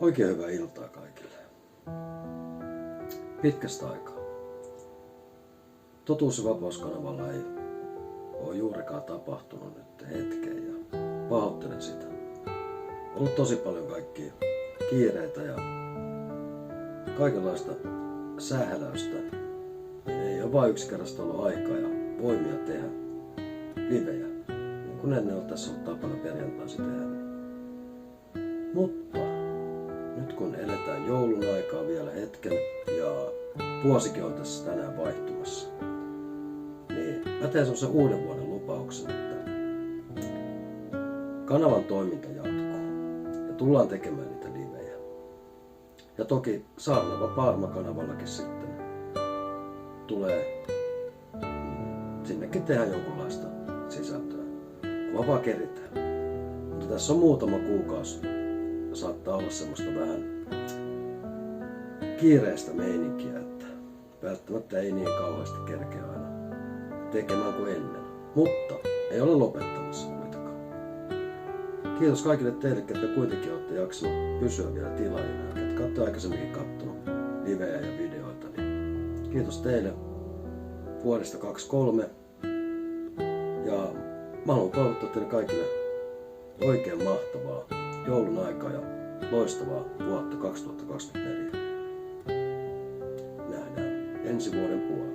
Oikein hyvää iltaa kaikille. Pitkästä aikaa. Totuus- ja vapauskanavalla ei ole juurikaan tapahtunut nyt hetkeen ja pahoittelen sitä. On ollut tosi paljon kaikkia kiireitä ja kaikenlaista sähläystä. Ei ole vain yksinkertaisesti ollut aikaa ja voimia tehdä livejä. Niin kuin ennen on tässä ollut tapana perjantaisin tehdä. Mutta nyt kun eletään joulun aikaa vielä hetken ja vuosikin on tässä tänään vaihtumassa, niin mä teen semmosen uuden vuoden lupauksen, että kanavan toiminta jatkuu ja tullaan tekemään niitä livejä. Ja toki Saarnava Paarma-kanavallakin sitten tulee sinnekin tehdä jonkunlaista sisältöä, kun vaan keritään. Mutta tässä on muutama kuukausi. Saattaa olla semmoista vähän kiireistä meininkiä, että välttämättä ei niin kauheasti kerkeä aina tekemään kuin ennen. Mutta ei ole lopettamassa kuitenkaan. Kiitos kaikille teille, ketkä kuitenkin olette jaksanut pysyä vielä tilaajina ja ketkä olette aikaisemminkin kattonut livejä ja videoita. Niin kiitos teille vuodesta 2023. Ja mä haluan toivottaa teille kaikille oikein mahtavaa joulun aikaa ja loistavaa vuotta 2024. Nähdään ensi vuoden puolella.